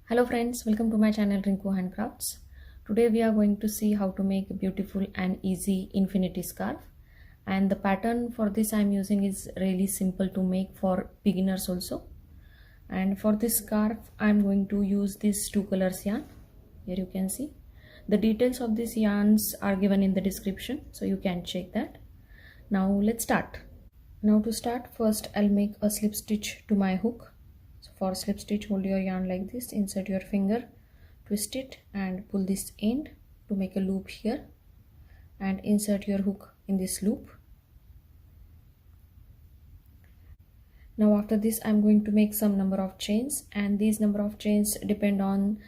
Hello friends, welcome to my channel Rinku HandCrafts. Today we are going to see how to make a beautiful and easy infinity scarf, and the pattern for this I am using is really simple to make for beginners also. And for this scarf I am going to use this two colors yarn. Here you can see the details of these yarns are given in the description, so you can check that. Now let's start. Now to start, first I'll make a slip stitch to my hook. So for slip stitch, hold your yarn like this, insert your finger, twist it and pull this end to make a loop here, and insert your hook in this loop. Now after this I'm going to make some number of chains, and these number of chains depend on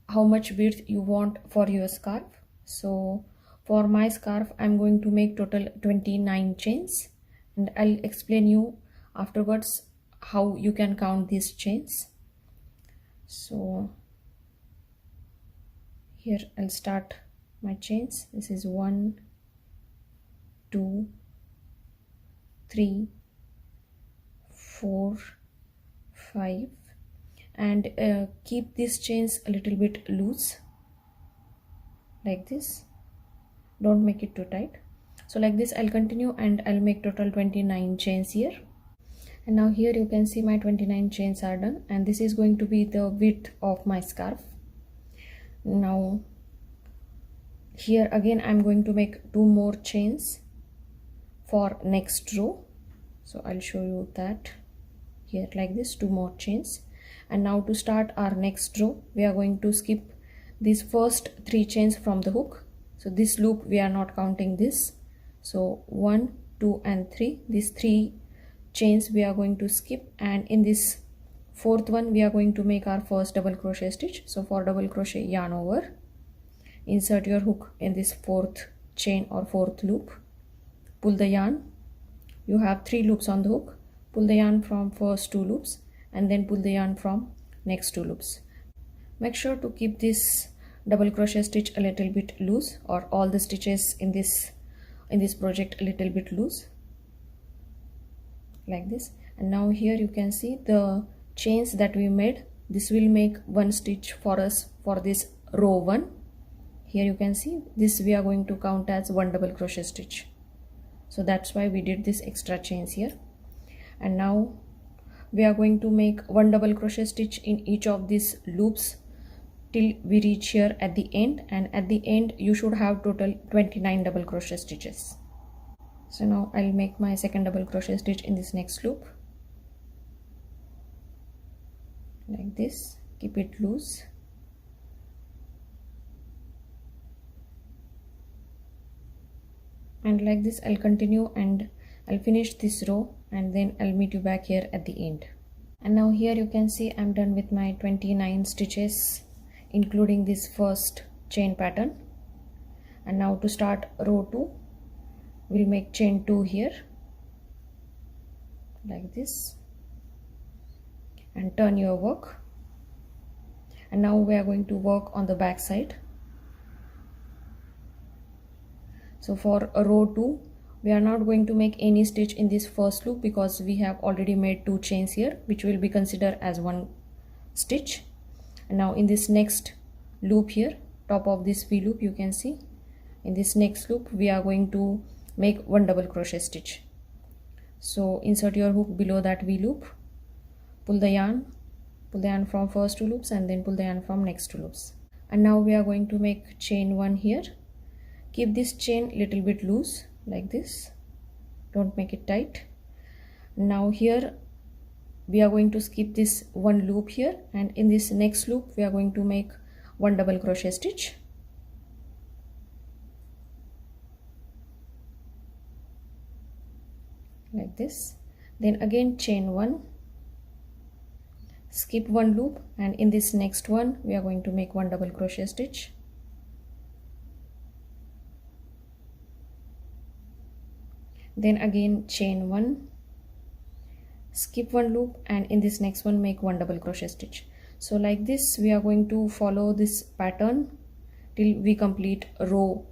how much width you want for your scarf. So for my scarf I'm going to make total 29 chains, and I'll explain you afterwards how you can count these chains. So here I'll start my chains. This is 1 2 3 4 5, and keep these chains a little bit loose like this, don't make it too tight. So like this I'll continue and I'll make total 29 chains here. And now here you can see my 29 chains are done, and this is going to be the width of my scarf. Now here again I'm going to make 2 more chains for next row, so I'll show you that here like this, 2 more chains. And now to start our next row we are going to skip these first 3 chains from the hook. So this loop we are not counting this, so 1 2 and 3, these 3 chains we are going to skip, and in this fourth one we are going to make our first double crochet stitch. So for double crochet, yarn over, insert your hook in this fourth chain or fourth loop, pull the yarn. You have 3 loops on the hook, pull the yarn from first 2 loops and then pull the yarn from next 2 loops. Make sure to keep this double crochet stitch a little bit loose, or all the stitches in this project a little bit loose like this. And now here you can see the chains that we made. This will make 1 stitch for us for this row 1. Here you can see this we are going to count as 1 double crochet stitch, so that's why we did this extra chains here. And now we are going to make 1 double crochet stitch in each of these loops till we reach here at the end, and at the end you should have total 29 double crochet stitches. So now I'll make my second double crochet stitch in this next loop like this, keep it loose. And like this I'll continue and I'll finish this row, and then I'll meet you back here at the end. And now here you can see I'm done with my 29 stitches including this first chain pattern. And now to start row 2 we'll make chain 2 here like this and turn your work. And now we are going to work on the back side. So for row 2 we are not going to make any stitch in this first loop because we have already made 2 chains here, which will be considered as 1 stitch. And now in this next loop here, top of this V loop, you can see in this next loop we are going to make 1 double crochet stitch. So insert your hook below that V loop, pull the yarn from first 2 loops and then pull the yarn from next 2 loops. And now we are going to make chain 1 here. Keep this chain little bit loose like this, don't make it tight. Now here we are going to skip this 1 loop here, and in this next loop we are going to make 1 double crochet stitch like this. Then again chain 1, skip 1 loop, and in this next one we are going to make 1 double crochet stitch. Then again chain 1, skip 1 loop, and in this next one make 1 double crochet stitch. So like this we are going to follow this pattern till we complete row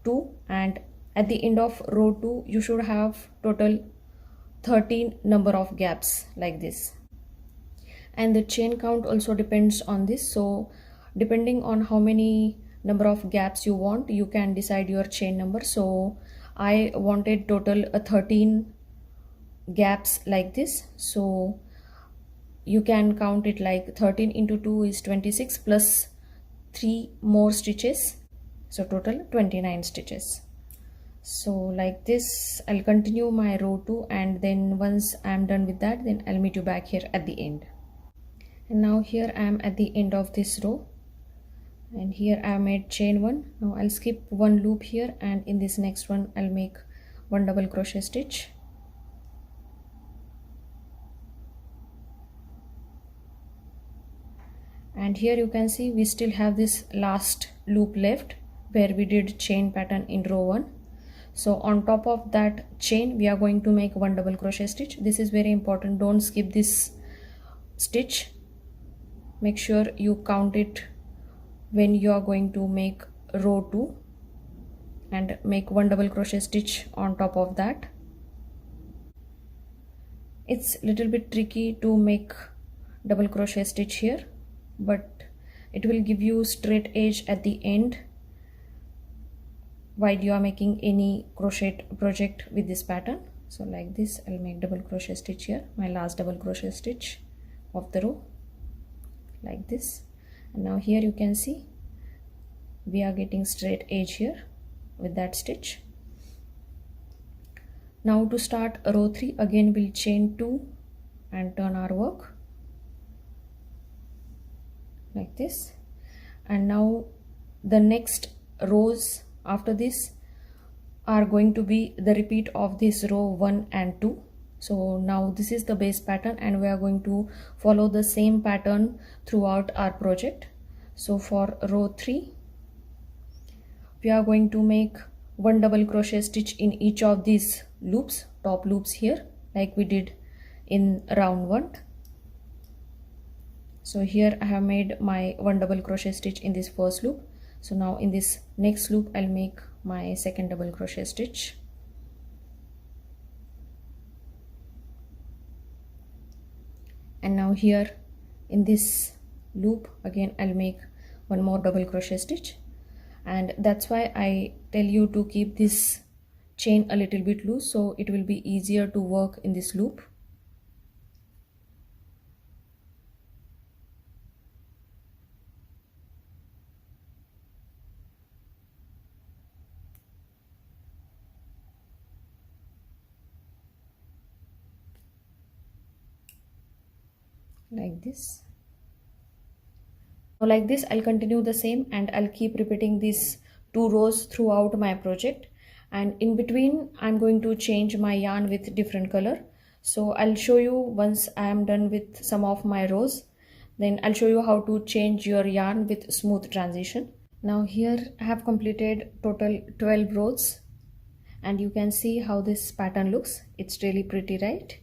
2, and at the end of row 2 you should have total 13 number of gaps like this. and the chain count also depends on this. So depending on how many number of gaps you want, you can decide your chain number. So I wanted total 13 gaps like this, so you can count it like 13 into 2 is 26 plus 3 more stitches, so total 29 stitches. So like this I'll continue my row 2, and then once I'm done with that, then I'll meet you back here at the end. And now here I am at the end of this row, and here I made chain 1. Now I'll skip one loop here, and in this next one I'll make one double crochet stitch. And here you can see we still have this last loop left where we did chain pattern in row 1. So on top of that chain we are going to make one double crochet stitch. This is very important, don't skip this stitch. Make sure you count it when you are going to make row 2, and make one double crochet stitch on top of that. It's little bit tricky to make double crochet stitch here, but it will give you straight edge at the end while you are making any crochet project with this pattern. So like this I'll make double crochet stitch here, my last double crochet stitch of the row, like this. And now here you can see we are getting straight edge here with that stitch. Now to start row 3, again we'll chain 2 and turn our work like this. And now the next rows after this are going to be the repeat of this row 1 and 2. So now this is the base pattern, and we are going to follow the same pattern throughout our project. So for row 3 we are going to make one double crochet stitch in each of these loops, top loops here, like we did in round 1. So here I have made my one double crochet stitch in this first loop. So now in this next loop I'll make my second double crochet stitch. And now here in this loop again I'll make one more double crochet stitch, and that's why I tell you to keep this chain a little bit loose, so it will be easier to work in this loop. Like this. Now like this I'll continue the same, and I'll keep repeating these 2 rows throughout my project, and in between I'm going to change my yarn with different color. So I'll show you once I am done with some of my rows, then I'll show you how to change your yarn with smooth transition. Now here I have completed total 12 rows, and you can see how this pattern looks. It's really pretty, right?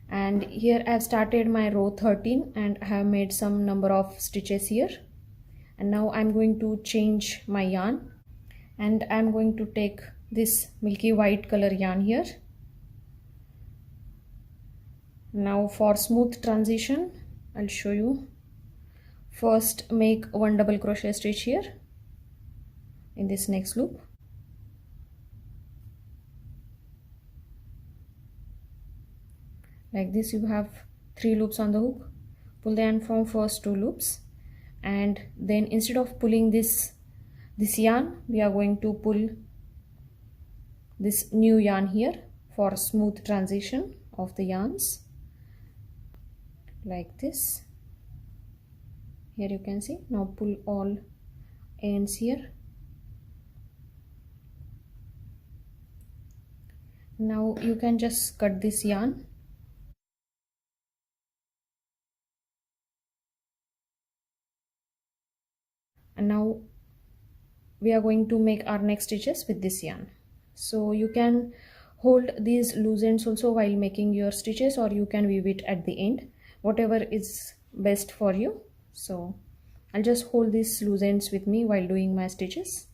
And here I have started my row 13, and I have made some number of stitches here. And now I'm going to change my yarn, and I'm going to take this milky white color yarn here. Now for smooth transition I'll show you. First make one double crochet stitch here in this next loop. Like this, you have 3 loops on the hook. Pull the yarn from first 2 loops, and then instead of pulling this yarn, we are going to pull this new yarn here for smooth transition of the yarns, like this. Here you can see, now pull all ends here. Now you can just cut this yarn. And now we are going to make our next stitches with this yarn. So you can hold these loose ends also while making your stitches, or you can weave it at the end, whatever is best for you. So I'll just hold these loose ends with me while doing my stitches.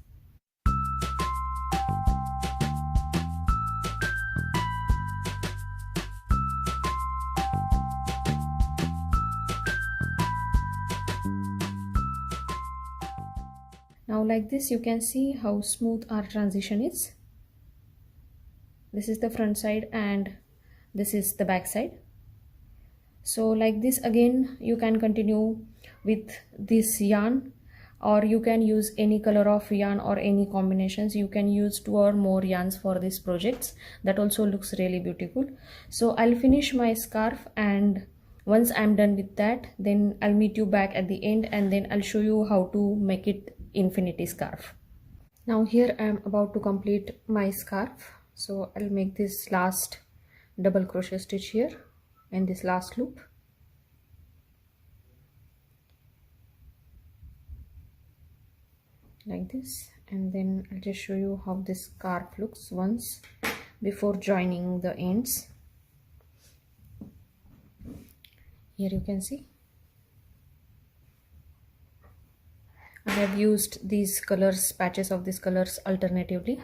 Now like this you can see how smooth our transition is. This is the front side and this is the back side. So like this again you can continue with this yarn, or you can use any color of yarn or any combinations. You can use 2 or more yarns for these projects. That also looks really beautiful. So I'll finish my scarf, and once I'm done with that, then I'll meet you back at the end, and then I'll show you how to make it infinity scarf. Now here I'm about to complete my scarf. So I'll make this last double crochet stitch here in this last loop. Like this, and then I'll just show you how this scarf looks once before joining the ends. Here you can see I have used these colors, patches of these colors alternatively.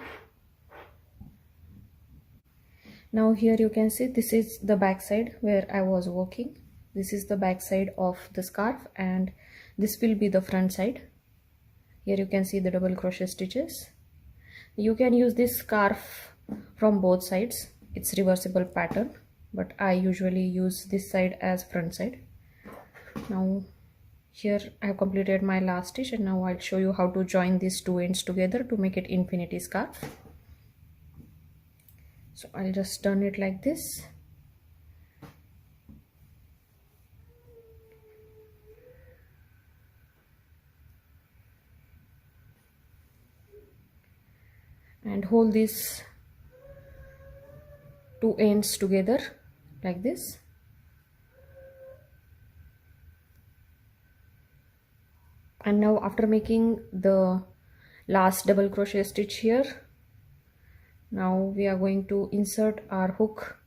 Now here you can see this is the back side where I was working. This is the back side of the scarf, and this will be the front side. Here you can see the double crochet stitches. You can use this scarf from both sides. It's reversible pattern, but I usually use this side as front side. Now here I have completed my last stitch, and now I'll show you how to join these 2 ends together to make it infinity scarf. So I'll just turn it like this. And hold these 2 ends together like this. And now after making the last double crochet stitch here, now we are going to insert our hook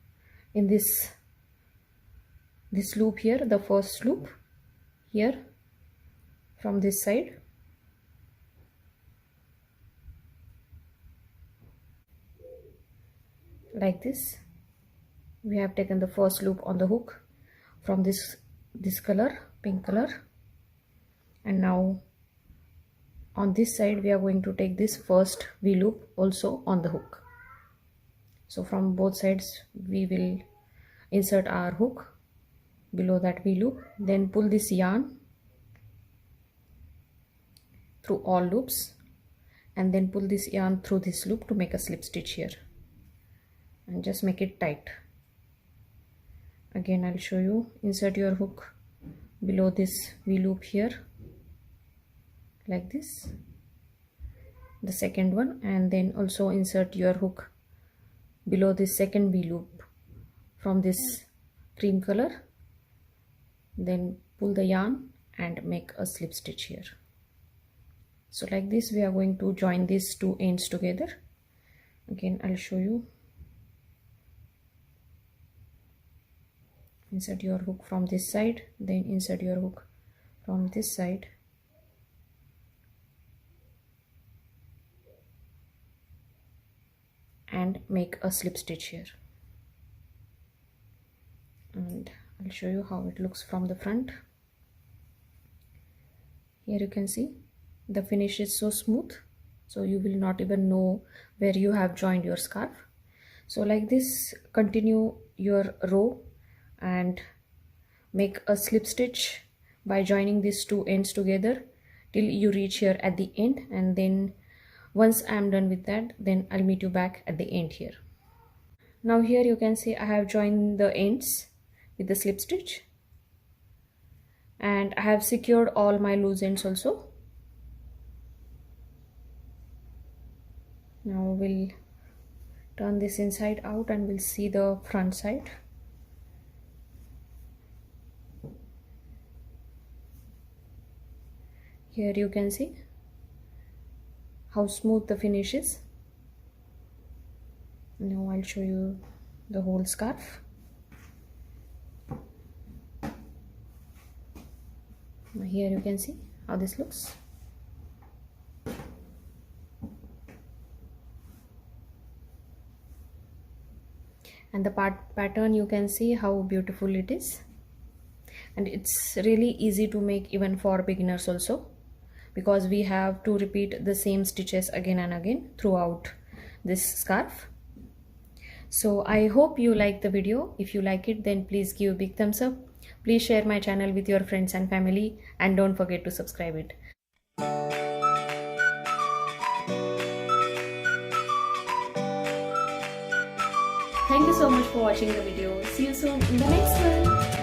in this loop here, the first loop here from this side. Like this, we have taken the first loop on the hook from this color, pink color, and now on this side we are going to take this first V loop also on the hook. So from both sides we will insert our hook below that V loop, then pull this yarn through all loops, and then pull this yarn through this loop to make a slip stitch here, and just make it tight. Again I'll show you. Insert your hook below this V loop here like this, the second one, and then also insert your hook below this second V loop from this cream color, then pull the yarn and make a slip stitch here. So like this we are going to join these 2 ends together. Again I'll show you. Insert your hook from this side, then insert your hook from this side, and make a slip stitch here. And I'll show you how it looks from the front. Here you can see the finish is so smooth, so you will not even know where you have joined your scarf. So like this, continue your row and make a slip stitch by joining these 2 ends together till you reach here at the end, and then once I'm done with that, then I'll meet you back at the end here. Now here you can see I have joined the ends with the slip stitch, and I have secured all my loose ends also. Now we'll turn this inside out and we'll see the front side. Here you can see how smooth the finish is. Now I'll show you the whole scarf. Now here you can see how this looks. And the pattern, you can see how beautiful it is, and it's really easy to make even for beginners also, because we have to repeat the same stitches again and again throughout this scarf. So I hope you like the video. If you like it, then please give a big thumbs up. Please share my channel with your friends and family, and don't forget to subscribe it. Thank you so much for watching the video. See you soon in the next one.